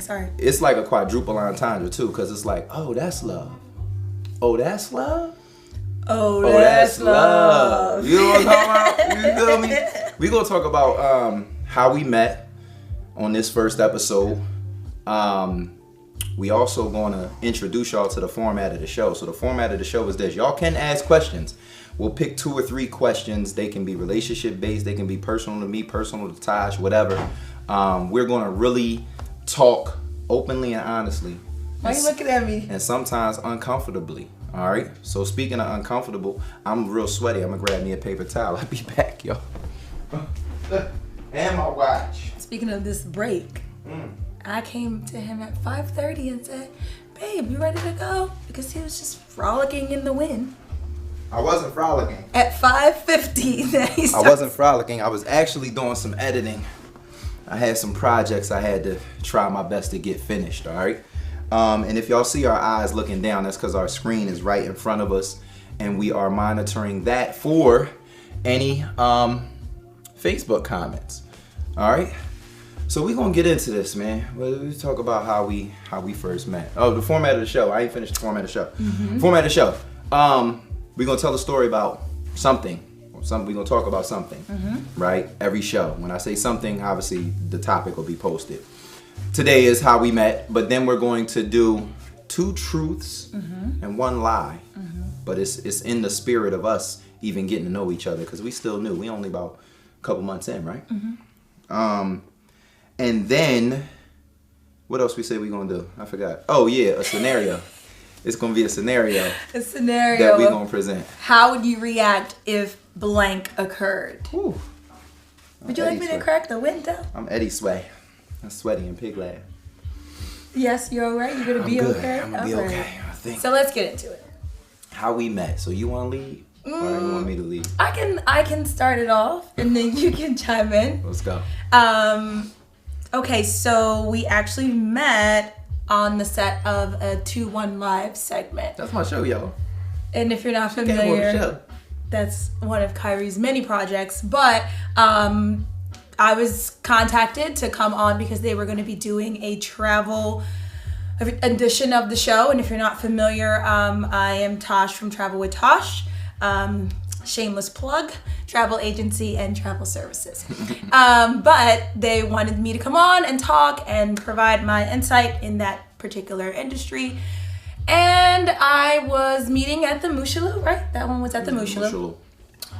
Sorry. It's like a quadruple entendre too, because it's like, oh, that's love. Oh, that's love. Oh, that's love. You know what I'm talking about? You feel me? We're going to talk about how we met on this first episode. We also going to introduce y'all to the format of the show. So the format of the show is this. Y'all can ask questions. We'll pick 2 or 3 questions. They can be relationship based. They can be personal to me, personal to Tash, whatever. We're going to really talk openly and honestly. Why are you looking at me? And sometimes uncomfortably. All right. So speaking of uncomfortable, I'm real sweaty. I'm gonna grab me a paper towel. I'll be back, y'all. And my watch. Speaking of this break, I came to him at 5:30 and said, "Babe, you ready to go?" Because he was just frolicking in the wind. I wasn't frolicking. At 5:50, I wasn't frolicking. I was actually doing some editing. I had some projects I had to try my best to get finished. All right. And if y'all see our eyes looking down, that's because our screen is right in front of us, and we are monitoring that for any Facebook comments. All right, so we're gonna get into this, man. We talk about how we first met. Oh, the format of the show. I ain't finished the format of the show. Format of the show. We're gonna tell a story about something. We're gonna talk about something, right? Every show. When I say something, obviously the topic will be posted. Today is how we met, but then we're going to do 2 truths and 1 lie. But it's in the spirit of us even getting to know each other, because we still new. We only about a couple months in, right? And then what else we say we gonna do? I forgot. Oh yeah, a scenario. It's gonna be a scenario. A scenario that we gonna present. How would you react if blank occurred? Ooh. Would you like me to crack the window? I'm Eddie Sway. I'm sweaty and pig lad. Yes, you're all right. You're gonna be good. okay. I'm gonna be okay. I think. So let's get into it. How we met. So you want to lead, or you want me to lead? I can start it off, and then you can chime in. Let's go. Okay, so we actually met on the set of a 2-1 Live segment. That's my show, y'all. And if you're not familiar, that's one of Kyrie's many projects. But I was contacted to come on because they were going to be doing a travel edition of the show. And if you're not familiar, I am Tash from Travel with Tash. Shameless plug, travel agency and travel services. But they wanted me to come on and talk and provide my insight in that particular industry. And I was meeting at the Mushulu, right? That one was at the Mushulu.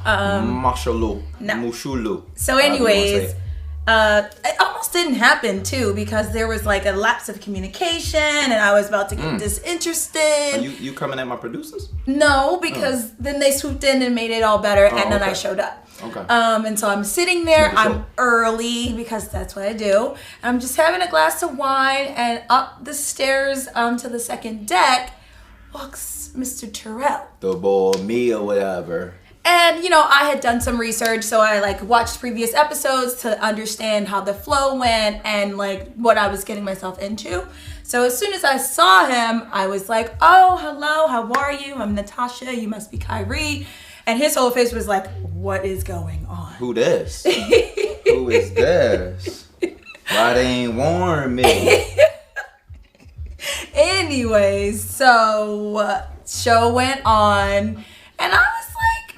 Mushulu. So anyways, it almost didn't happen too, because there was like a lapse of communication and I was about to get disinterested. Are you coming at my producers? No, because then they swooped in and made it all better, and then I showed up. Okay. And so I'm sitting there, I'm early because that's what I do. I'm just having a glass of wine, and up the stairs to the second deck walks Mr. Terrell. The boy, me or whatever. And, I had done some research, so I, watched previous episodes to understand how the flow went and, what I was getting myself into. So as soon as I saw him, I was like, oh, hello, how are you? I'm Natasha, you must be Kyrie. And his whole face was like, what is going on? Who this? Who is this? Why they ain't warn me? Anyways, so show went on, and I was like,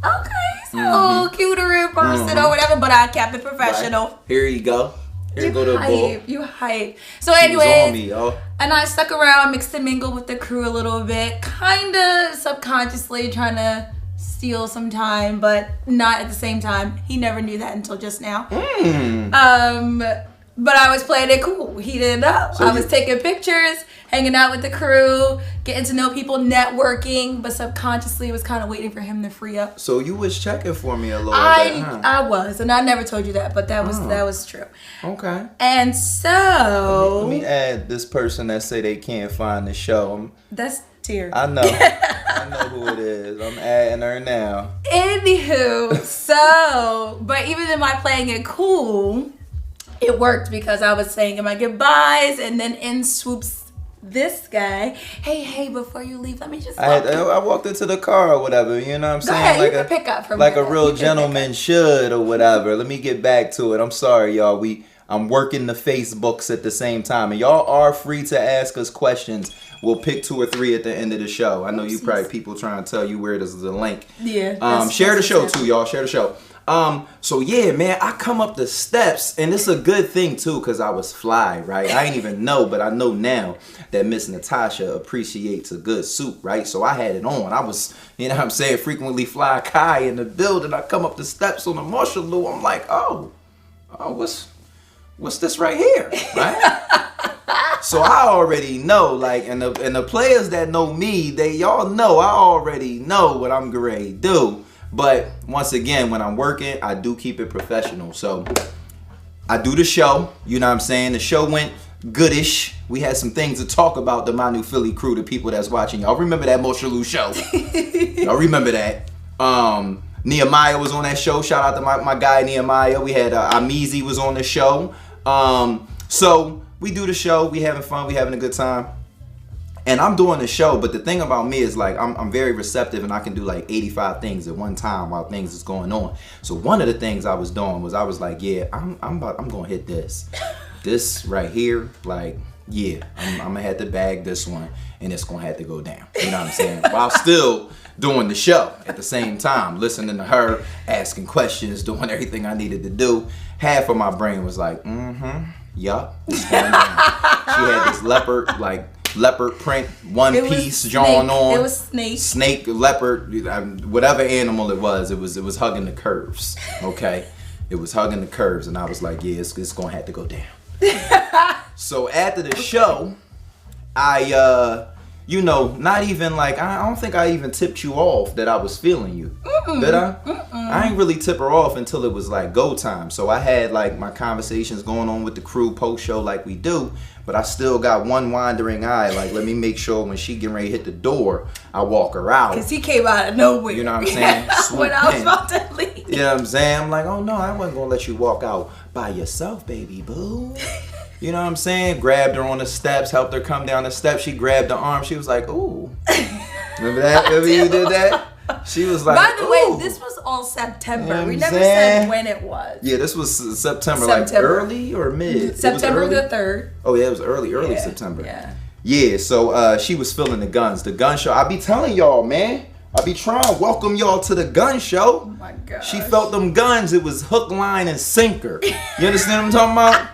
okay, he's a little cuter in person or whatever, but I kept it professional. Right. Here you go. Here you go to the bull. You hype. So anyways, on me, yo. And I stuck around, mixed and mingled with the crew a little bit, kind of subconsciously trying to steal some time, but not at the same time. He never knew that until just now. But I was playing it cool. He didn't know. So I was taking pictures, hanging out with the crew, getting to know people, networking, but subconsciously was kind of waiting for him to free up. So you was checking for me a little bit, huh? I was, and I never told you that, but that was true. Okay. And so let me add this person that say they can't find the show. That's Tier. I know. I know who it is. I'm adding her now. Anywho, so, but even in my playing it cool, it worked because I was saying my goodbyes, and then in swoops this guy. Hey, before you leave, let me just I walked into the car or whatever, you know what I'm saying? Ahead, like you can pick up from like there. A real gentleman should or whatever. Let me get back to it. I'm sorry, y'all. I'm working the Facebooks at the same time. And y'all are free to ask us questions. We'll pick 2 or 3 at the end of the show. I know you probably people trying to tell you where there's the link. Yeah. Share the show too, y'all. Share the show. So yeah, man, I come up the steps, and it's a good thing too, cause I was fly, right? I ain't even know, but I know now that Miss Natasha appreciates a good suit, right? So I had it on. I was, you know what I'm saying, frequently fly Kai in the building. I come up the steps on the Marshall Lou. I'm like, oh, what's this right here, right? So I already know, like, and the players that know me, y'all know I already know what I'm gonna do. But once again, when I'm working, I do keep it professional. So I do the show, you know what I'm saying? The show went goodish. We had some things to talk about, the My New Philly crew, the people that's watching. Y'all remember that Moshalou show? Y'all remember that? Nehemiah was on that show. Shout out to my guy Nehemiah. We had Amizi was on the show. So we do the show. We having fun. We having a good time. And I'm doing the show, but the thing about me is like I'm very receptive, and I can do like 85 things at one time while things is going on. So one of the things I was doing was I was like, yeah, I'm gonna hit this right here. Like, yeah, I'm gonna have to bag this one, and it's gonna have to go down. You know what I'm saying? While still doing the show at the same time, listening to her, asking questions, doing everything I needed to do. Half of my brain was like, yup, it's going down. She had this leopard print, one piece drawn on. It was snake, leopard, whatever animal it was hugging the curves. Okay, it was hugging the curves, and I was like, yeah, it's gonna have to go down. So after the show, I not even like, I don't think I even tipped you off that I was feeling you. Did I? I ain't really tip her off until it was like go time. So I had like my conversations going on with the crew post show like we do, but I still got one wandering eye. Like, let me make sure when she getting ready to hit the door, I walk her out. Cause he came out of nowhere. You know what I'm saying? When I was about to leave. You know what I'm saying? I'm like, oh no, I wasn't gonna let you walk out by yourself, baby boo. You know what I'm saying? Grabbed her on the steps, helped her come down the steps. She grabbed the arm. She was like, ooh. Remember that? Remember you did that? She was like, by the way, this was all September. You know we never said when it was. Yeah, this was September. Like early or mid? September the 3rd. Oh yeah, it was early September. Yeah, so she was feeling the guns. The gun show. I be telling y'all, man. I be trying to welcome y'all to the gun show. Oh my God. She felt them guns. It was hook, line, and sinker. You understand what I'm talking about?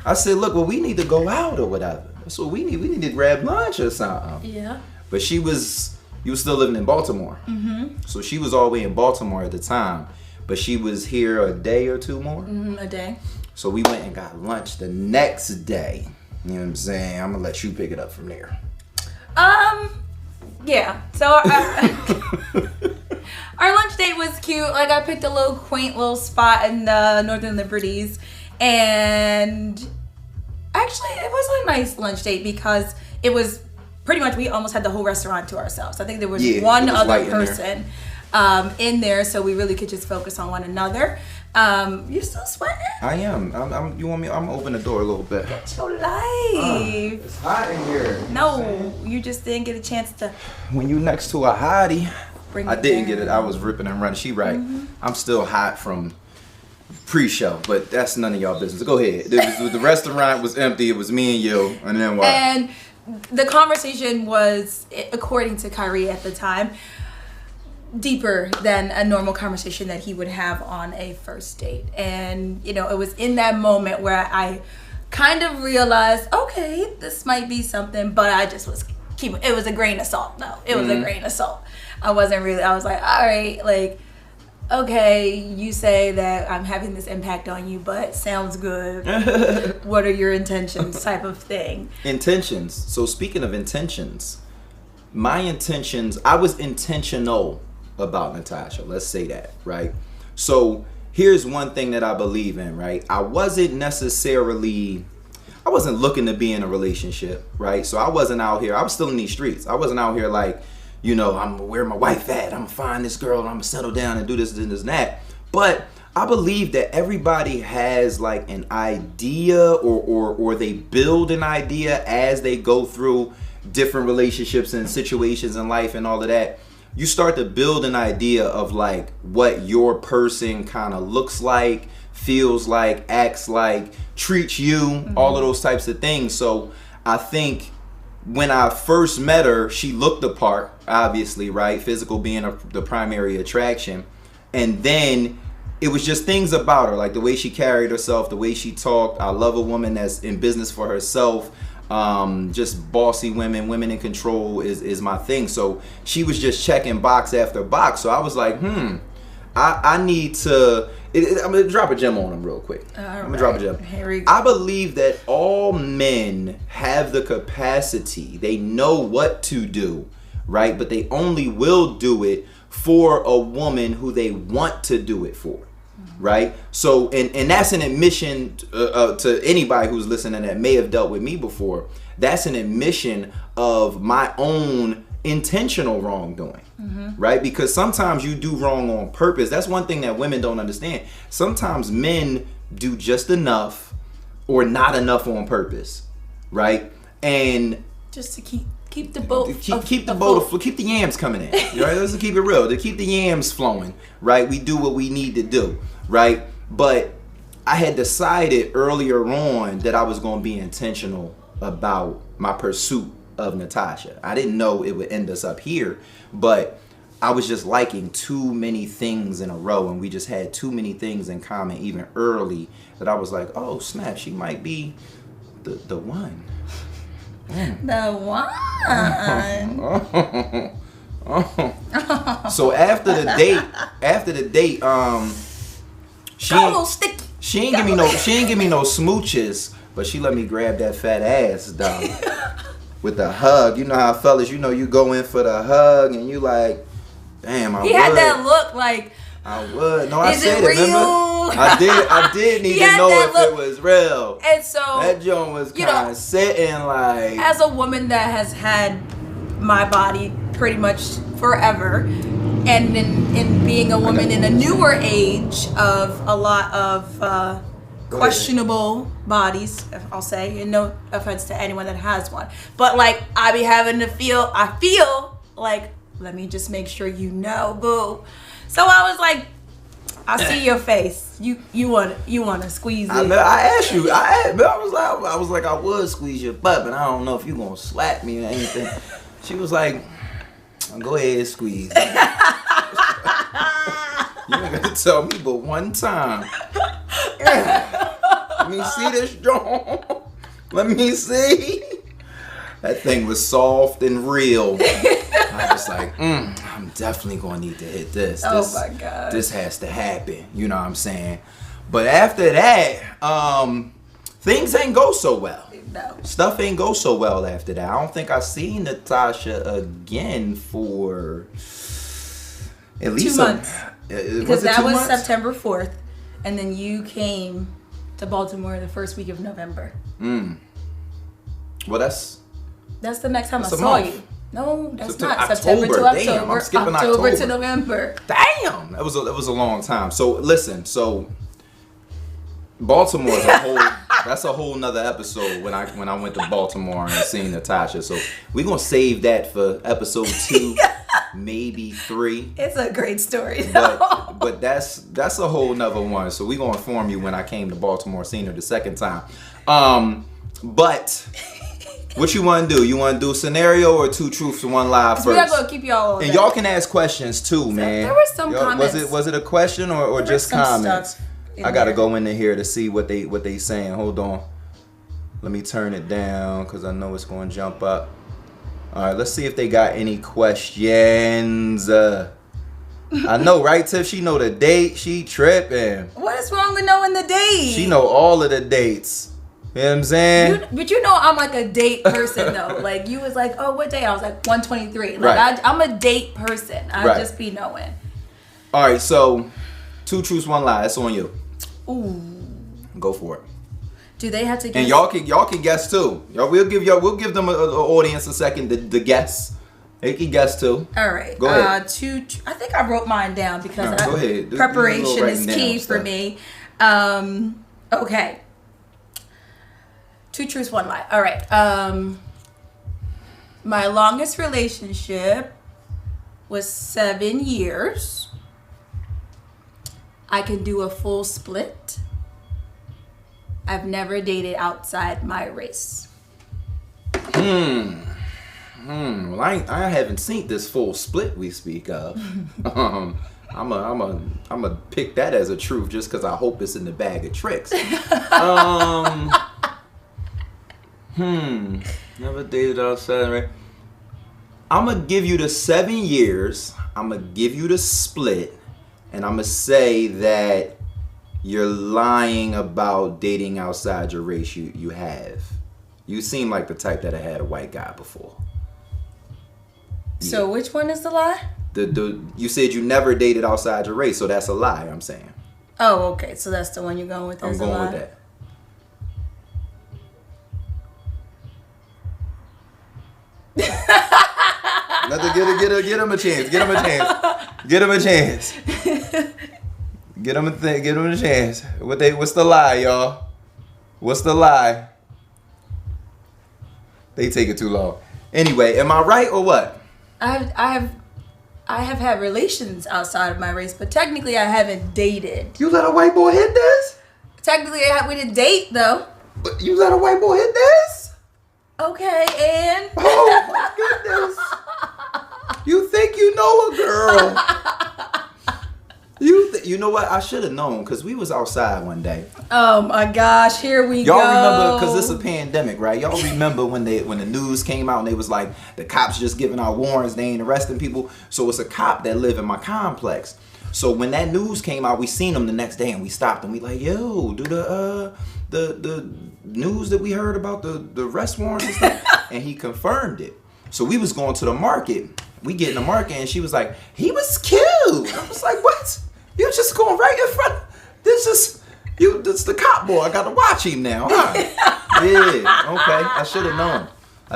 I said, look, well, we need to go out or whatever. That's what we need. We need to grab lunch or something. Yeah. But you was still living in Baltimore. So she was all the way in Baltimore at the time. But she was here a day or two more. A day. So we went and got lunch the next day. You know what I'm saying? I'm going to let you pick it up from there. Yeah. So our lunch date was cute. Like, I picked a little quaint little spot in the Northern Liberties. And actually, it was a nice lunch date because it was pretty much, we almost had the whole restaurant to ourselves. I think there was one other person in there, so we really could just focus on one another. You still sweating? I am. You want me? I'm gonna open the door a little bit. Get your life. It's hot in here. No, you just didn't get a chance to. When you next to a hottie, I didn't get it. I was ripping and running. She right. I'm still hot from pre-show, but that's none of y'all business. Go ahead. The restaurant was empty. It was me and you, and then what? And the conversation was, according to Kyrie at the time, deeper than a normal conversation that he would have on a first date. And, you know, it was in that moment where I kind of realized, okay, this might be something, but I just was keeping, it was a grain of salt. No, it was a grain of salt. I was like, all right, like, okay, you say that I'm having this impact on you, but sounds good. What are your intentions type of thing? Intentions. So speaking of intentions, my intentions, I was intentional about Natasha. Let's say that, right? So here's one thing that I believe in, right? I wasn't looking to be in a relationship, right? So I wasn't out here. I was still in these streets. I wasn't out here like, you know, where my wife at? I'm gonna find this girl and I'm gonna settle down and do this and this and that. But I believe that everybody has like an idea or they build an idea as they go through different relationships and situations in life and all of that. You start to build an idea of like what your person kind of looks like, feels like, acts like, treats you, all of those types of things. So I think when I first met her, she looked the part, obviously, right? Physical being the primary attraction. And then it was just things about her, like the way she carried herself, the way she talked. I love a woman that's in business for herself. Just bossy women in control is my thing. So she was just checking box after box. So I was like, I need to. I'm gonna drop a gem on him real quick. I'm gonna drop a gem. I believe that all men have the capacity. They know what to do, right? But they only will do it for a woman who they want to do it for, right? So, and that's an admission to anybody who's listening that may have dealt with me before. That's an admission of my own intentional wrongdoing, right? Because sometimes you do wrong on purpose. That's one thing that women don't understand. Sometimes men do just enough or not enough on purpose, right? And just to keep the boat keep the yams coming in, right? Let's keep it real, to keep the yams flowing, right? We do what we need to do, right? But I had decided earlier on that I was going to be intentional about my pursuit of Natasha. I didn't know it would end us up here, but I was just liking too many things in a row, and we just had too many things in common even early, that I was like, oh snap, she might be the one. The one. So after the date, she ain't give me no smooches, but she let me grab that fat ass, dog. With the hug. You know how fellas, you go in for the hug and you like, damn, I would. He had that look like, I would. No, I said it real? Remember? I did need to know if it was real. And so that joint was kind of sitting like. As a woman that has had my body pretty much forever, and in being a woman in a newer age of a lot of questionable bodies, I'll say, and no offense to anyone that has one, but like I feel like, let me just make sure boo. So I was like, I see your face. You want to squeeze it. I asked you. I was like, I would squeeze your butt, but I don't know if you gonna slap me or anything. She was like, go ahead, squeeze. You ain't gonna tell me but one time. Let me see this joint. Let me see. That thing was soft and real. I was like, I'm definitely gonna need to hit this. My God. This has to happen. You know what I'm saying? But after that, things ain't go so well. No. Stuff ain't go so well after that. I don't think I seen Natasha again for at least 2 months. Because that was 2 months? September 4th, and then you came to Baltimore the first week of November. Well, that's the next time I saw month. you. No, that's September, not September to October. Damn, I'm skipping October to November. Damn, that was a long time. So listen, Baltimore is that's a whole nother episode when I went to Baltimore and seen Natasha. So we're gonna save that for episode 2, maybe 3. It's a great story. But that's a whole nother one. So we're gonna inform you when I came to Baltimore, seen her the second time. But what you want to do? You want to do scenario or 2 truths and 1 lie first? We're not gonna keep y'all on. And y'all can ask questions too, man. There were some comments. Was it a question or just comments? I gotta go in here to see what they saying. Hold on. Let me turn it down because I know it's gonna jump up. All right, let's see if they got any questions. I know, right, Tiff? She know the date. She tripping. What is wrong with knowing the date? She know all of the dates. You know what I'm saying? But I'm like a date person though. Like you was like, oh, what day? I was like 123. Like right. I'm a date person. I just be knowing. All right, so 2 truths, 1 lie. It's on you. Ooh. Go for it. Do they have to guess? And y'all can guess too. We'll give them an audience a second to guess. They can guess too. All right. Go ahead. I think I wrote mine down because go ahead. Preparation is key for me. Okay. 2 truths, 1 lie. All right. My longest relationship was 7 years. I can do a full split. I've never dated outside my race. Well, I haven't seen this full split we speak of. I'm a pick that as a truth just because I hope it's in the bag of tricks. Never dated outside, right? I'm gonna give you the 7 years. I'm gonna give you the split, and I'm gonna say that you're lying about dating outside your race. You have. You seem like the type that had a white guy before. So which one is the lie? You said you never dated outside your race, so that's a lie. I'm saying. Oh, okay. So that's the one you're going with. I'm going with that. Nothing. Get him a chance. Get him a chance. Get him a chance. What's the lie, y'all? What's the lie? They take it too long. Anyway, am I right or what? I have had relations outside of my race, but technically I haven't dated. You let a white boy hit this? Technically we didn't date though. But you let a white boy hit this? Okay, and oh my goodness. You think you know a girl. You know what? I should have known because we was outside one day. Oh my gosh, here we go. Y'all remember, because this is a pandemic, right? Y'all remember when the news came out and they was like, the cops just giving out warrants, they ain't arresting people. So it's a cop that live in my complex. So when that news came out, we seen him the next day and we stopped and we like, yo, do the news that we heard about the arrest warrants and stuff? And he confirmed it. So we was going to the market. We get in the market and she was like, he was cute. I was like, what? You just going right in front. This the cop boy. I got to watch him now. Huh? Yeah, okay. I should have known.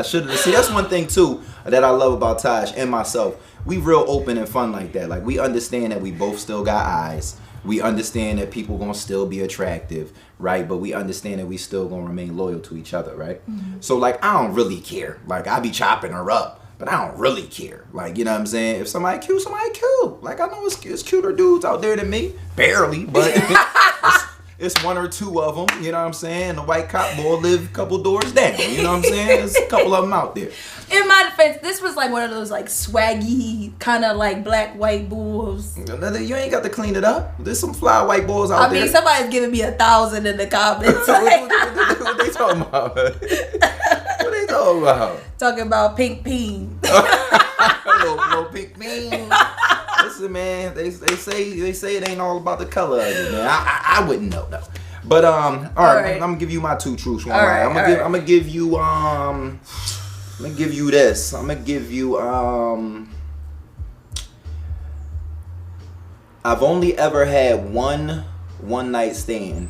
See, that's one thing too that I love about Tash and myself. We real open and fun like that. Like we understand that we both still got eyes. We understand that people gonna still be attractive, right? But we understand that we still gonna remain loyal to each other, right? Mm-hmm. So like I don't really care. Like I be chopping her up. But I don't really care. Like, you know what I'm saying? If somebody cute, somebody cute. Like, I know it's cuter dudes out there than me. Barely, but it's one or two of them. You know what I'm saying? The white cop boy live a couple doors down. You know what I'm saying? There's a couple of them out there. In my defense, this was like one of those like swaggy kind of like black white bulls. You ain't got to clean it up. There's some fly white bulls out there. I mean, somebody's giving me 1,000 in the comments. What they talking about? Talking about? Talking about pink peen. little pink peen. Listen, man, they say it ain't all about the color of it, man. I wouldn't know though. But all right, I'm gonna give you my two truths. One right. I'm gonna give you this. I'm gonna give you I've only ever had one night stand.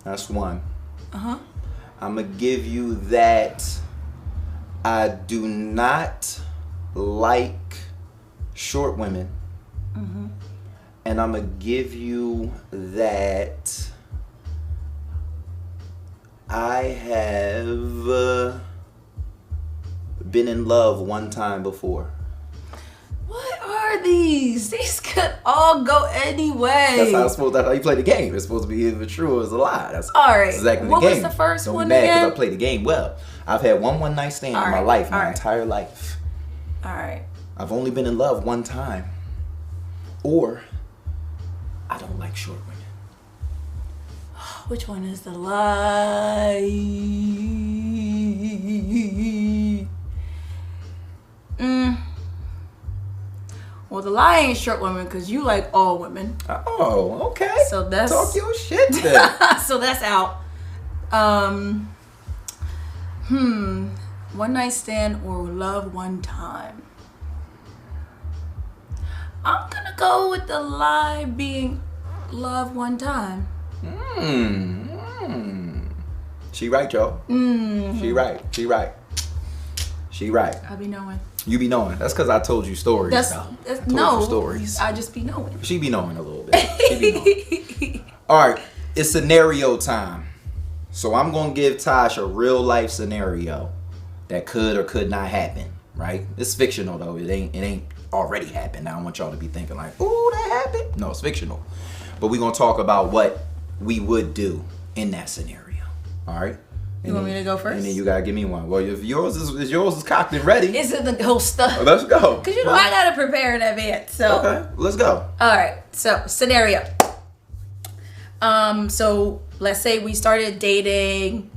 That's one. Uh-huh. I'm going to give you that I do not like short women. Mm-hmm. And I'm going to give you that I have been in love one time before. What are these? These could all go any way. That's how you play the game. It's supposed to be either true or it's a lie. That's all right. Exactly what the game. Was the first Don't one be mad again? because I played the game well. I've had one night stand in my life, my entire life. All right. I've only been in love one time. Or I don't like short women. Which one is the lie? Well, the lie ain't short women because you like all women. Oh, okay. So that's talk your shit then. So that's out. One night stand or love one time. I'm gonna go with the lie being love one time. She right, y'all. She right. I be knowing. You be knowing. That's because I told you stories. That's no stories. I just be knowing. She be knowing a little bit. She be knowing. All right, it's scenario time. So I'm gonna give Tash a real life scenario that could or could not happen. Right? It's fictional though. It ain't already happened. I don't want y'all to be thinking like, "Ooh, that happened." No, it's fictional. But we're gonna talk about what we would do in that scenario. All right. You want me to go first? And then you gotta give me one. Well, if yours is cocked and ready. Is it the whole stuff? Let's go. Because I gotta prepare in advance. So okay, let's go. All right. So scenario. So let's say we started dating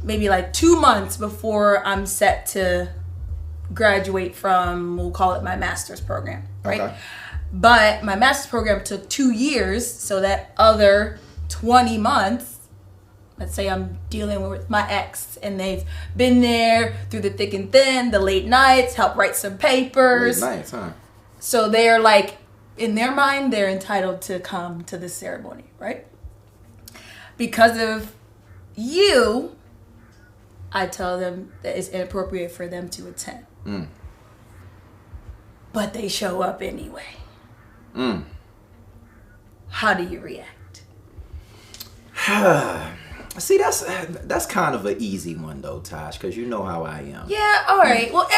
maybe like 2 months before I'm set to graduate from, we'll call it my master's program, right? Okay. But my master's program took 2 years, so that other 20 months. Let's say I'm dealing with my ex and they've been there through the thick and thin, the late nights, help write some papers. Late nights, huh? So they're like, in their mind, they're entitled to come to this ceremony, right? Because of you, I tell them that it's inappropriate for them to attend. But they show up anyway. How do you react? See, that's kind of an easy one though, Tash, because you know how I am. Yeah, all right. Well,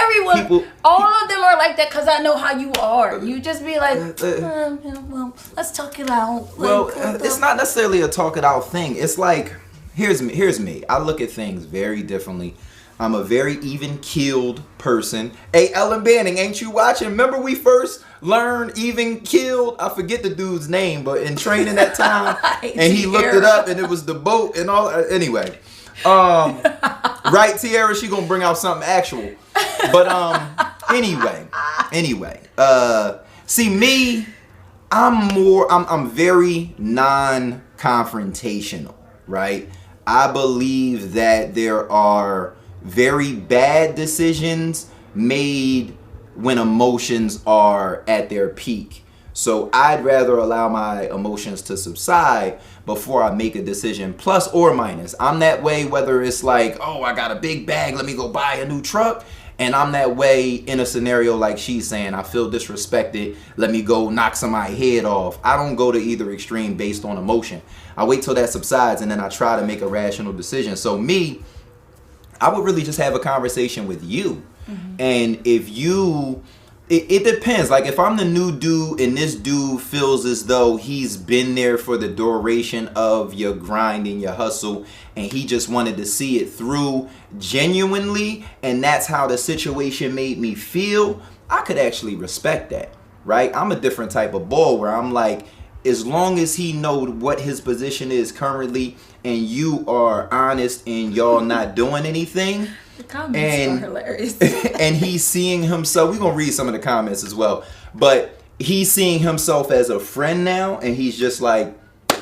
all of them are like that because I know how you are. You just be like, well, let's talk it out. Well, it's not necessarily a talk it out thing. It's like, here's me. I look at things very differently. I'm a very even-keeled person. Hey, Ellen Banning, ain't you watching? Remember we first learned even-keeled? I forget the dude's name, but in training that time, and he looked it up, and it was the boat and all. Anyway, right, Tiara? She gonna bring out something actual. But anyway. See me, I'm very non-confrontational, right? I believe that there are very bad decisions made when emotions are at their peak. So I'd rather allow my emotions to subside before I make a decision, plus or minus. I'm that way whether it's like, oh, I got a big bag, let me go buy a new truck. And I'm that way in a scenario like she's saying, I feel disrespected, let me go knock somebody's head off. I don't go to either extreme based on emotion. I wait till that subsides and then I try to make a rational decision. So me, I would really just have a conversation with you. And if you, it depends. Like if I'm the new dude and this dude feels as though he's been there for the duration of your grind and your hustle and he just wanted to see it through genuinely and that's how the situation made me feel, I could actually respect that, right? I'm a different type of bull where I'm like, as long as he know what his position is currently and you are honest and y'all not doing anything. The comments are hilarious. And he's seeing himself, we're going to read some of the comments as well, but he's seeing himself as a friend now and he's just like,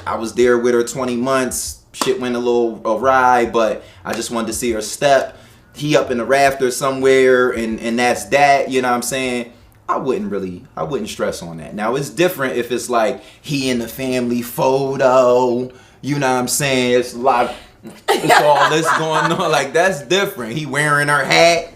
I was there with her 20 months, shit went a little awry, but I just wanted to see her step. He up in the rafters somewhere and that's that, you know what I'm saying? I wouldn't stress on that. Now it's different if it's like he in the family photo, you know what I'm saying? It's a lot, it's all this going on. Like that's different. He wearing her hat,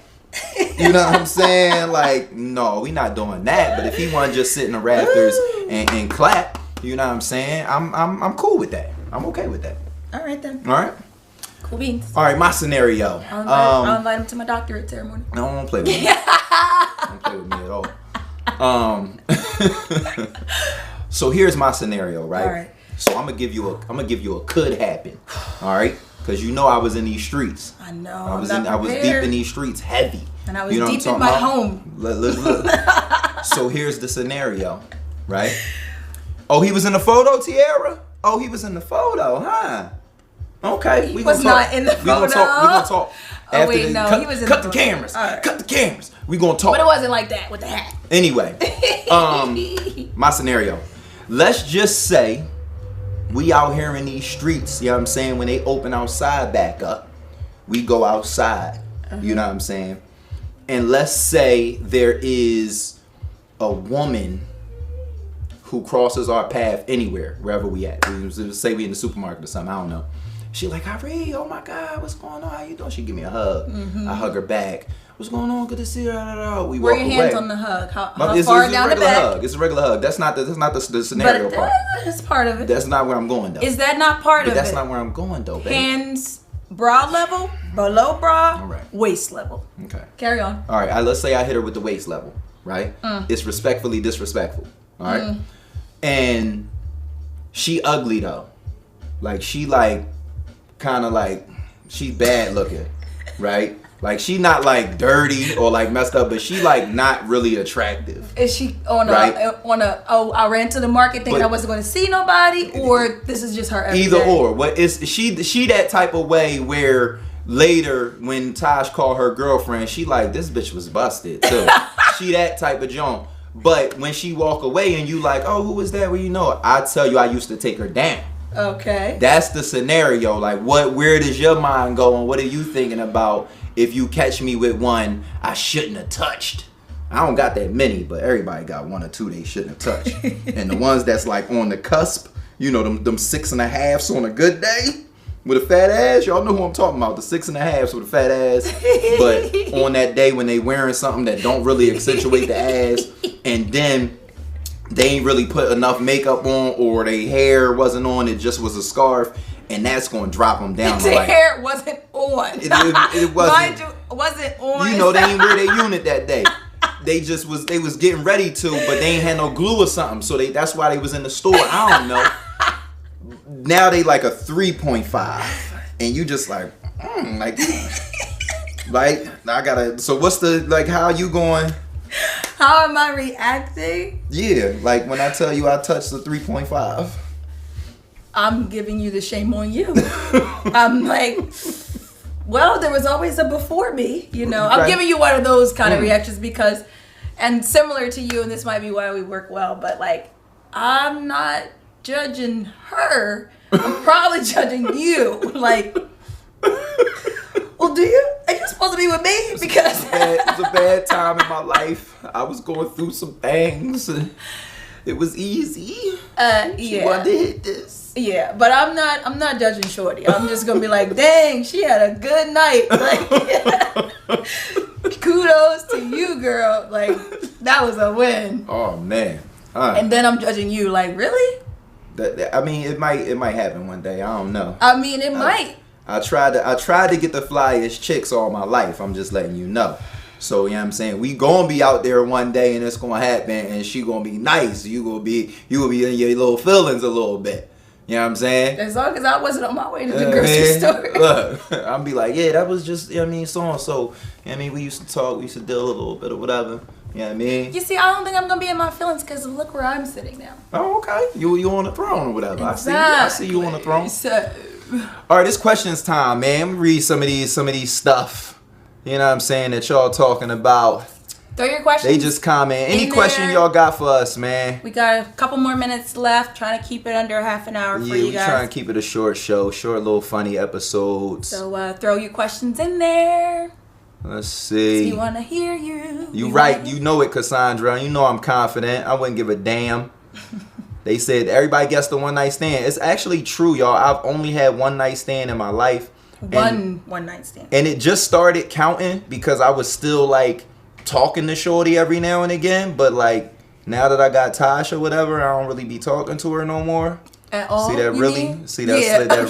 you know what I'm saying? Like, no, we not doing that. But if he want to just sit in the rafters and clap, you know what I'm saying? I'm cool with that. I'm okay with that. All right then. All right. Cool beans. All right, my scenario. I'll invite him to my doctorate ceremony. No, don't play with me. Don't play with me at all. So here's my scenario, right? All right. So I'm gonna give you a could happen, all right? Because you know I was in these streets. I know. I was deep in these streets, heavy. And I was deep in my home. Look. So here's the scenario, right? Oh, he was in the photo, Tiara? Oh, he was in the photo, huh? Okay. He was not in the photo. We gonna talk. Oh wait, no, he was in the photo. Cut the cameras. Right. Cut the cameras. We gonna talk. But it wasn't like that with the hat. Anyway, my scenario. Let's just say we out here in these streets, you know what I'm saying? When they open outside back up, we go outside, you know what I'm saying? And let's say there is a woman who crosses our path anywhere, wherever we at. Say we in the supermarket or something, I don't know. She like, Irene, oh my God, what's going on? How you doing? She give me a hug. I hug her back. What's going on? Good to see her. We walk away. Where your hands on the hug? How far down the back? Hug. It's a regular hug. That's not the scenario part. That's part of it. That's not where I'm going though. Is that not part of it? That's not where I'm going though, baby. Hands, bra level, below bra, all right. Waist level. Okay. Carry on. All right. Let's say I hit her with the waist level, right? It's respectfully disrespectful. All right. And she ugly though. Like she like kind of like she bad looking, right? Like she not like dirty or like messed up, but she like not really attractive. Is she on I ran to the market thinking I wasn't going to see nobody, or this is just her every either day? Or. What is she that type of way where later when Tash called her girlfriend, she like, this bitch was busted too. She that type of junk. But when she walk away and you like, oh, who was that? Well, you know, I tell you I used to take her down. Okay. That's the scenario. Like where does your mind go and what are you thinking about? If you catch me with one I shouldn't have touched. I don't got that many, but everybody got one or two they shouldn't have touched. And the ones that's like on the cusp, you know, them 6.5s on a good day with a fat ass. Y'all know who I'm talking about. The 6.5s with a fat ass. But on that day when they wearing something that don't really accentuate the ass, and then they ain't really put enough makeup on, or their hair wasn't on, it just was a scarf. And that's gonna drop them down. The hair wasn't on. It wasn't. Mind you, wasn't on. You know, they ain't wear their unit that day. They was getting ready to, but they ain't had no glue or something. So that's why they was in the store. I don't know. Now they like a 3.5, and you just like I gotta. So what's the like? How you going? How am I reacting? Yeah, like when I tell you I touched the 3.5. I'm giving you the shame on you. I'm like, well, there was always a before me, you know. I'm giving you one of those kind of reactions because, and similar to you, and this might be why we work well, but like, I'm not judging her. I'm probably judging you. Like, well, are you supposed to be with me? Because it was a bad time in my life. I was going through some things. It was easy. She wanted to hit this. Yeah, but I'm not judging Shorty. I'm just gonna be like, dang, she had a good night. Like, kudos to you, girl. Like, that was a win. Oh man. And then I'm judging you. Like, really? I mean, it might happen one day. I don't know. I mean, it might. I tried to get the flyest chicks all my life. I'm just letting you know. So, you know what I'm saying? We gonna be out there one day and it's gonna happen and she gonna be nice. You gonna be in your little feelings a little bit. You know what I'm saying? As long as I wasn't on my way to the grocery store. Look, I'll be like, yeah, that was just, you know what I mean, so and so. You know what I mean? We used to talk, we used to deal a little bit or whatever. You know what I mean? You see, I don't think I'm gonna be in my feelings because look where I'm sitting now. Oh, okay. You on the throne or whatever. Exactly. I see you on the throne. So, all right, this questions time, man. Let me read some of these stuff. You know what I'm saying, that y'all talking about. Throw your questions. They just comment. Any question y'all got for us, man? We got a couple more minutes left. Trying to keep it under half an hour for you guys. Yeah, we trying to keep it a short show. Short little funny episodes. So throw your questions in there. Let's see. We want to hear you. You right. You know it, Cassandra. You know I'm confident. I wouldn't give a damn. They said everybody gets the one night stand. It's actually true, y'all. I've only had one night stand in my life. One night stand. And it just started counting because I was still like talking to Shorty every now and again. But like now that I got Tash or whatever, I don't really be talking to her no more. At all? See that really? Mean? See that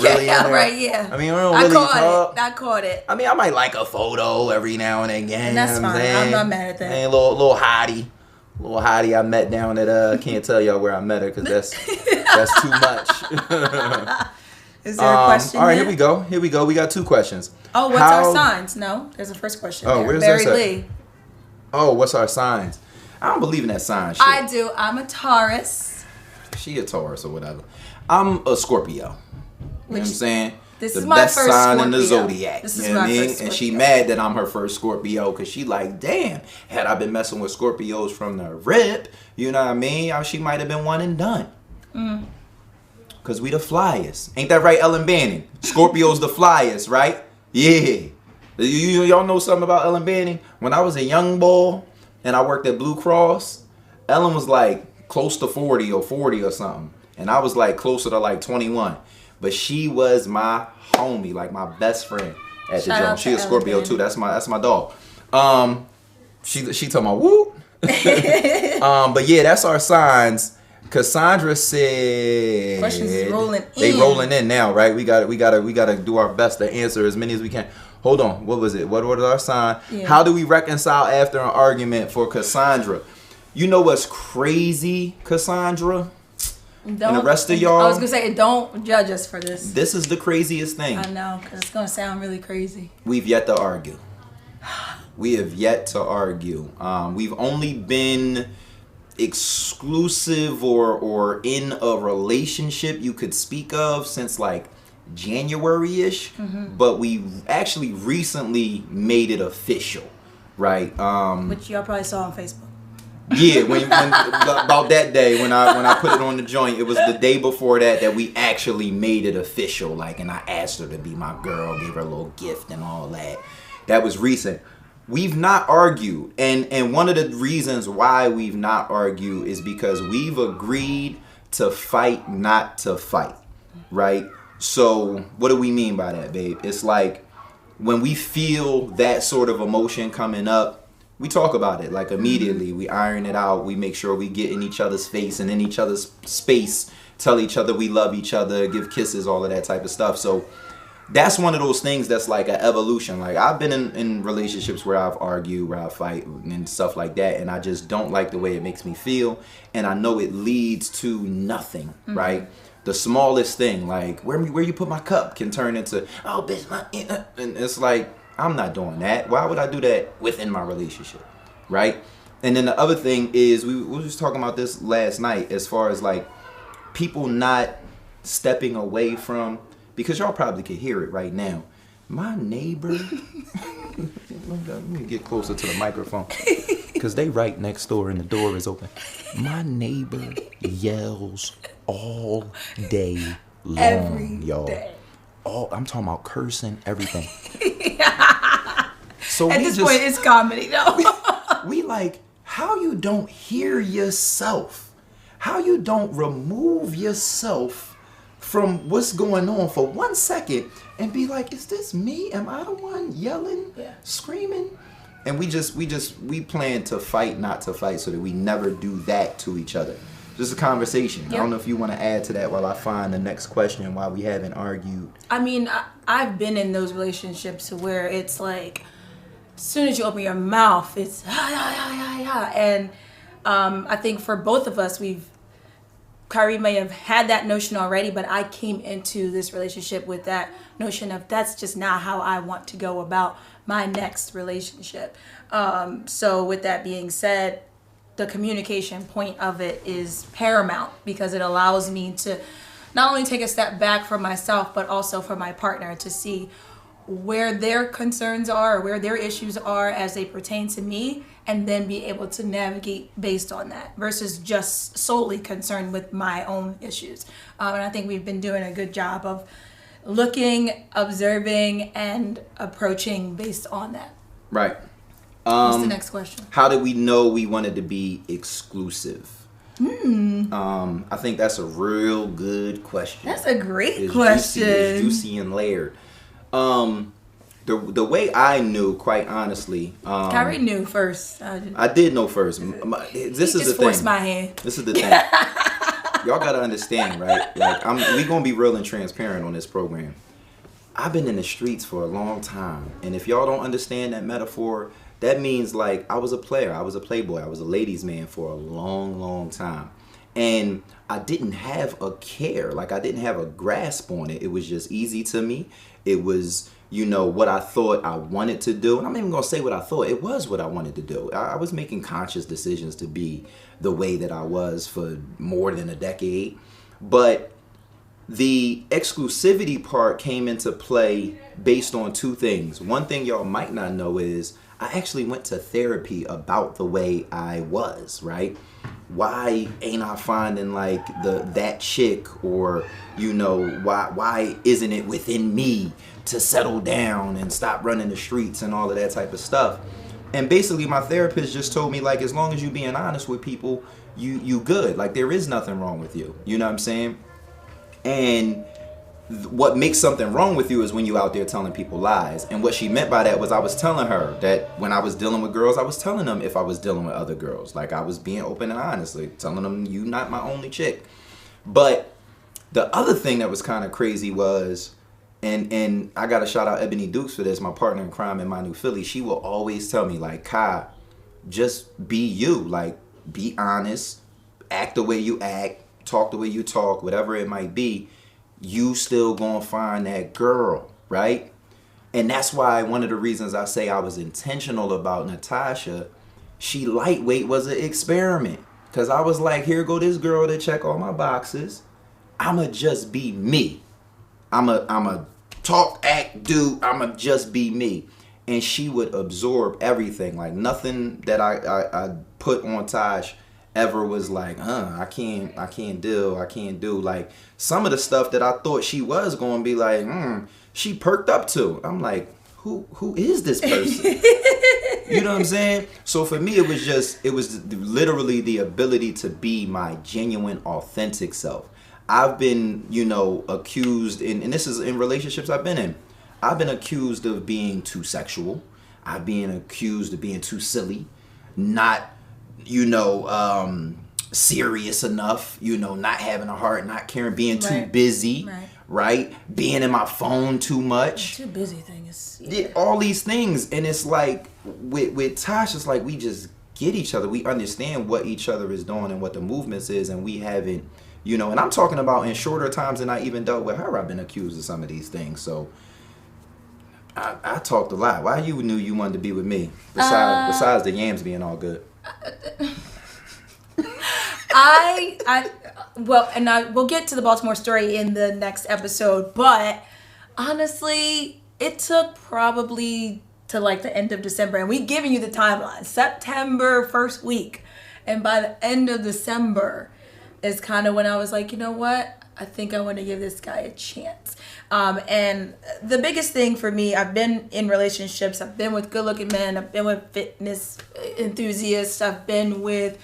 really in there? Right, yeah. I mean, we don't really talk. I caught it. I mean, I might like a photo every now and again. And that's fine. I'm not mad at that. And a little hottie. Little hottie I met down at can't tell y'all where I met her because that's too much. Is there a question? All right, here we go. We got two questions. Oh, what's our signs? No, there's a first question. Oh, there. where's Barry that? Lee. Oh, what's our signs? I don't believe in that sign shit. I do. I'm a Taurus. She a Taurus or whatever. I'm a Scorpio. You know what I'm saying? This the is my best first sign Scorpio. in the zodiac. This is you know what my I mean? first And she Scorpio. mad that I'm her first Scorpio because she like, damn, had I been messing with Scorpios from the rip, you know what I mean? She might have been one and done. Because we the flyest. Ain't that right, Ellen Banning? Scorpio's the flyest, right? Yeah. Y'all know something about Ellen Banning? When I was a young boy and I worked at Blue Cross, Ellen was like close to 40 or 40 or something. And I was like closer to like 21. But she was my homie, like my best friend at the job. She a Scorpio too. That's my dog. She talking about whoop. But yeah, that's our signs. Cassandra said questions rolling in. They rolling in now, right? We gotta do our best to answer as many as we can. Hold on, what was it? What was our sign? Yeah. How do we reconcile after an argument for Cassandra? You know what's crazy, Cassandra? And the rest of y'all, I was gonna say, don't judge us for this. This is the craziest thing. I know, because it's gonna sound really crazy. We've yet to argue. We have yet to argue. We've only been exclusive or in a relationship you could speak of since like January-ish, but we actually recently made it official, right? Which y'all probably saw on Facebook. Yeah, when about that day when I put it on the joint, it was the day before that we actually made it official. Like, and I asked her to be my girl, gave her a little gift and all that. That was recent. We've not argued, and one of the reasons why we've not argued is because we've agreed to fight, not to fight, right? So what do we mean by that, babe? It's like when we feel that sort of emotion coming up, we talk about it like immediately. We iron it out. We make sure we get in each other's face and in each other's space, tell each other we love each other, give kisses, all of that type of stuff. So that's one of those things that's like an evolution. Like, I've been in relationships where I've argued, where I fight and stuff like that, and I just don't like the way it makes me feel, and I know it leads to nothing, right? The smallest thing, like where you put my cup, can turn into, oh bitch, and it's like, I'm not doing that. Why would I do that within my relationship, right? And then the other thing is, we were just talking about this last night, as far as like people not stepping away from, because y'all probably could hear it right now. My neighbor, let me get closer to the microphone, because they right next door and the door is open. My neighbor yells all day long, Every y'all. day. I'm talking about cursing, everything. So at this point, it's comedy, though. we like, how you don't hear yourself, how you don't remove yourself from what's going on for 1 second and be like, is this me? Am I the one yelling, screaming? And we plan to fight, not to fight, so that we never do that to each other. Just a conversation. Yep. I don't know if you want to add to that while I find the next question, why we haven't argued. I mean, I've been in those relationships where it's like, as soon as you open your mouth, it's and I think for both of us, Kyrie may have had that notion already, but I came into this relationship with that notion of, that's just not how I want to go about my next relationship. So with that being said, the communication point of it is paramount, because it allows me to not only take a step back for myself, but also for my partner to see where their concerns are, or where their issues are as they pertain to me, and then be able to navigate based on that, versus just solely concerned with my own issues. And I think we've been doing a good job of looking, observing, and approaching based on that. Right. What's the next question? How did we know we wanted to be exclusive? I think that's a real good question. That's a great question. It's juicy and layered. The way I knew, quite honestly, Kyrie knew first. I did know first. This is the thing. Forced my hand. This is the thing. Y'all gotta understand, right? Like, we gonna be real and transparent on this program. I've been in the streets for a long time, and if y'all don't understand that metaphor, that means like I was a player, I was a playboy, I was a ladies' man for a long, long time. And I didn't have a care, like I didn't have a grasp on it. It was just easy to me. It was, what I thought I wanted to do. And I'm not even gonna say what I thought, it was what I wanted to do. I was making conscious decisions to be the way that I was for more than a decade. But the exclusivity part came into play based on two things. One thing y'all might not know is I actually went to therapy about the way I was, right? Why ain't I finding like that chick, or why isn't it within me to settle down and stop running the streets and all of that type of stuff? And basically my therapist just told me, like, as long as you being honest with people, you good. Like, there is nothing wrong with you. You know what I'm saying? And what makes something wrong with you is when you out there telling people lies. And what she meant by that was, I was telling her that when I was dealing with girls, I was telling them if I was dealing with other girls. Like, I was being open and honest, like, telling them, you not my only chick. But the other thing that was kind of crazy was, and I got to shout out Ebony Dukes for this, my partner in crime in My New Philly. She will always tell me, like, Kai, just be you. Like, be honest, act the way you act, talk the way you talk, whatever it might be, you still gonna find that girl, right? And that's why one of the reasons I say I was intentional about Natasha, she lightweight was an experiment. Because I was like, here go this girl to check all my boxes. I'ma just be me. I'ma talk, act, do. I'ma just be me. And she would absorb everything. Like nothing that I put on Tash ever was like, I can't do. Like some of the stuff that I thought she was gonna be like, she perked up to. I'm like, who is this person? You know what I'm saying? So for me, it was literally the ability to be my genuine, authentic self. I've been, accused and this is in relationships I've been in. I've been accused of being too sexual. I've been accused of being too silly, not, serious enough, not having a heart, not caring, being too busy, right? Being in my phone too much. Too busy thing is... Yeah, all these things. And it's like, with Tash, it's like we just get each other. We understand what each other is doing and what the movements is, and we haven't, and I'm talking about in shorter times than I even dealt with her, I've been accused of some of these things. So I talked a lot. Why you knew you wanted to be with me? Besides the yams being all good. We'll get to the Baltimore story in the next episode, but honestly, it took probably to like the end of December, and we giving you the timeline. September first week, and by the end of December is kind of when I was like, you know what? I think I want to give this guy a chance. And the biggest thing for me, I've been in relationships. I've been with good-looking men. I've been with fitness enthusiasts. I've been with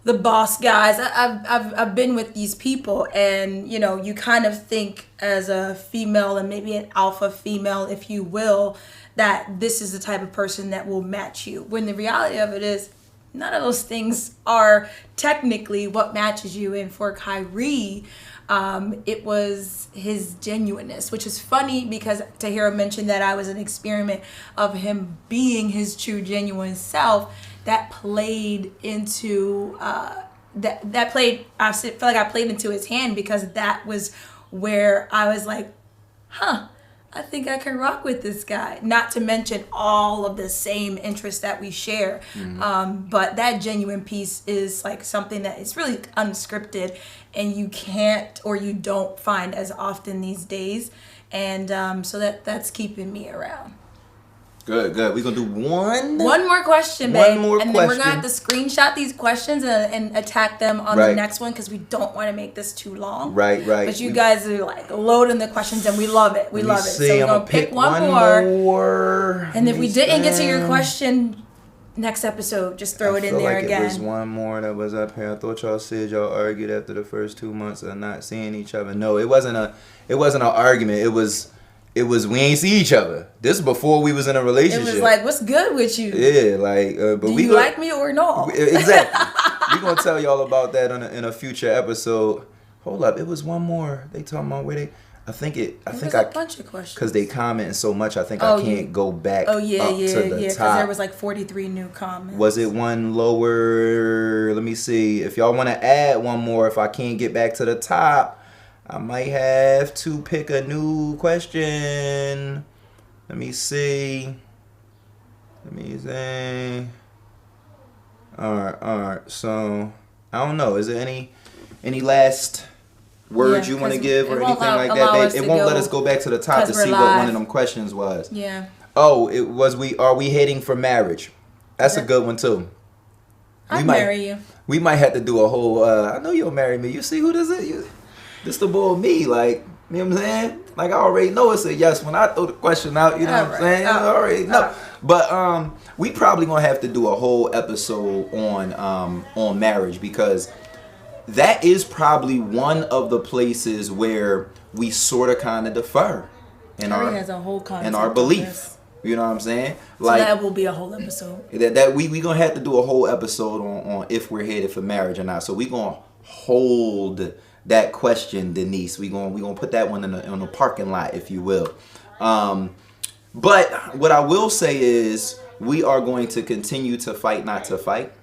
the boss guys. I've been with these people, and you kind of think as a female, and maybe an alpha female, if you will, that this is the type of person that will match you. When the reality of it is, none of those things are technically what matches you. And for Kyrie, it was his genuineness, which is funny because Tahira mentioned that I was an experiment of him being his true genuine self. That played into I feel like I played into his hand, because that was where I was like, I think I can rock with this guy. Not to mention all of the same interests that we share. But that genuine piece is like something that is really unscripted, and you can't or you don't find as often these days. And so that's keeping me around. Good. We're going to do one more question, babe. One more and question. Then we're going to have to screenshot these questions and attack them on the next one, because we don't want to make this too long. Right. But you guys are like loading the questions, and we love it. We love it. So we're going to pick one more. And if we didn't get to your question next episode, just throw it in there again. It was one more that was up here. I thought y'all said y'all argued after the first 2 months of not seeing each other. No, it wasn't an argument. It was we ain't see each other. This is before we was in a relationship. It was like, what's good with you? Yeah, like, but do you like me or no? Exactly. We're gonna tell y'all about that in a future episode. Hold up, it was one more. They talking about where they. I think a bunch of questions because they commenting so much. I think I can't go back. Oh yeah, up to the because top. there was like 43 new comments. Was it one lower? Let me see. If y'all want to add one more, if I can't get back to the top, I might have to pick a new question. Let me see. All right. So I don't know. Is there any last words you want to give or anything like that? It won't let us go back to the top to see what one of them questions was. Yeah. Oh, it was. Are we heading for marriage? That's a good one too. I'll marry you. We might have to do a whole. I know you'll marry me. You see who this is? This the boy me, like, you know what I'm saying? Like, I already know it's a yes when I throw the question out, you know what I'm saying? I already know. But we probably gonna have to do a whole episode on marriage, because that is probably one of the places where we sort of kind of defer in our belief. You know what I'm saying? Like, so that will be a whole episode. That we gonna have to do a whole episode on if we're headed for marriage or not. So we gonna hold that question, Denise. We gonna put that one in the parking lot, if you will. But what I will say is we are going to continue to fight, not to fight.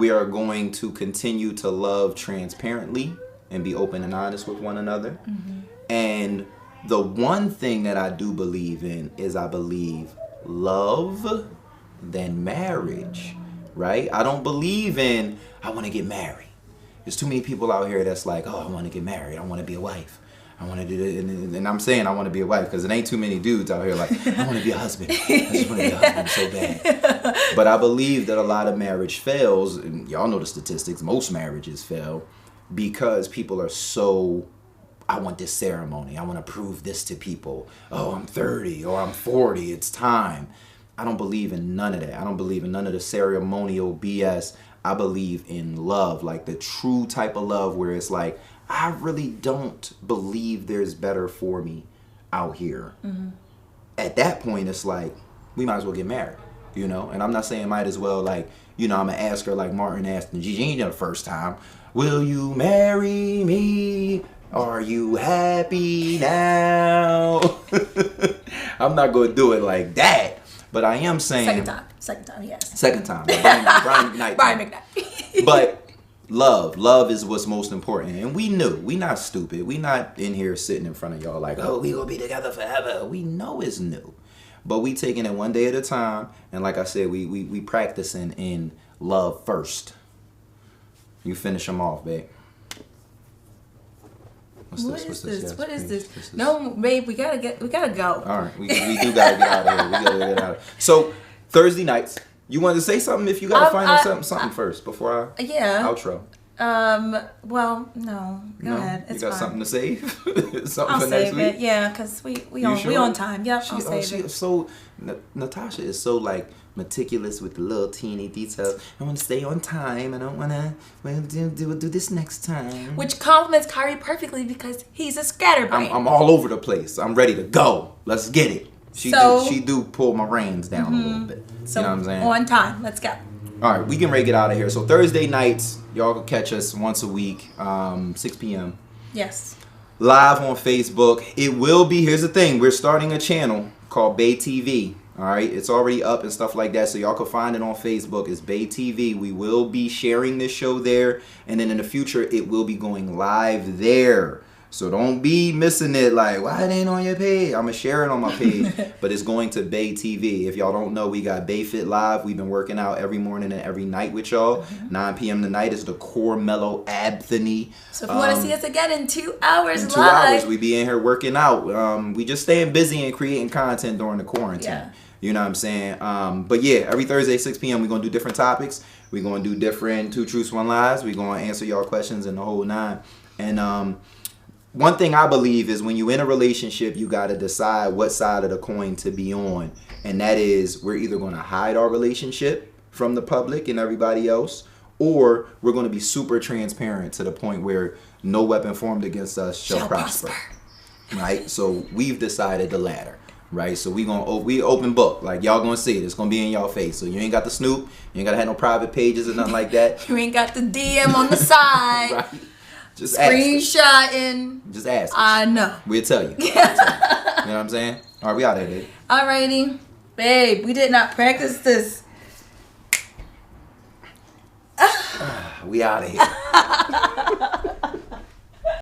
We are going to continue to love transparently and be open and honest with one another. And the one thing that I do believe in is I believe love than marriage, right? I don't believe in, I want to get married. There's too many people out here that's like, oh, I want to get married. I want to be a wife. I want to do it. And I'm saying I want to be a wife because it ain't too many dudes out here like, I want to be a husband. I just want to be a husband so bad. But I believe that a lot of marriage fails, and y'all know the statistics, most marriages fail because people are so, I want this ceremony. I want to prove this to people. Oh, I'm 30 or I'm 40. It's time. I don't believe in none of that. I don't believe in none of the ceremonial BS. I believe in love, like the true type of love where it's like, I really don't believe there's better for me out here. At that point, it's like, we might as well get married, you know? And I'm not saying might as well, like, you know, I'm going to ask her like Martin asked Gigi the first time, will you marry me? Are you happy now? I'm not going to do it like that. Not I am saying... Second time, yes. Second time. Brian McKnight. Brian McKnight. But love is what's most important. And we knew. We not stupid. We not in here sitting in front of y'all like, oh, we gonna be together forever. We know it's new. But we taking it one day at a time. And like I said, we practicing in love first. You finish them off, babe. What is this? No, babe, we gotta go. All right, we do gotta get out of here. We gotta get out of here. So Thursday nights, you wanted to say something? If you gotta find out something first before I outro. Well, no. Go ahead. It's you got fine. something to save? Something I'll for save next week? it. Yeah, because we on time. Yep, I'll save it. So Natasha is so like meticulous with the little teeny details. I want to stay on time. I don't want to do this next time. Which compliments Kyrie perfectly because he's a scatterbrain. I'm all over the place. I'm ready to go. Let's get it. She do pull my reins down a little bit. So you know what I'm saying? On time. Let's go. All right, we can ready to get out of here. So Thursday nights, y'all can catch us once a week, 6 p.m. Yes. Live on Facebook. It will be, here's the thing, we're starting a channel called Bay TV. All right, it's already up and stuff like that, so y'all can find it on Facebook. It's Bay TV. We will be sharing this show there, and then in the future, it will be going live there. So don't be missing it like, why it ain't on your page? I'm going to share it on my page. But it's going to Bay TV. If y'all don't know, we got Bay Fit Live. We've been working out every morning and every night with y'all. 9 p.m. tonight is the Core Mellow Abthony. So if you want to see us again in 2 hours in 2 live. hours, we be in here working out. We just staying busy and creating content during the quarantine. Yeah. You know what I'm saying? But yeah, every Thursday, 6 p.m., we're going to do different topics. We're going to do different 2 Truths, 1 Lies. We're going to answer y'all questions and the whole nine. And one thing I believe is when you're in a relationship, you got to decide what side of the coin to be on. And that is, we're either going to hide our relationship from the public and everybody else, or we're going to be super transparent to the point where no weapon formed against us shall prosper. Right? So we've decided the latter. Right, so we open book, like y'all gonna see it. It's gonna be in y'all face. So you ain't got the snoop, you ain't gotta have no private pages or nothing like that. You ain't got the DM on the side. Right. Just screenshotting. Just ask us. I know. We'll tell you. You know what I'm saying? All right, we out of here, babe. Alrighty, babe. We did not practice this. We out of here.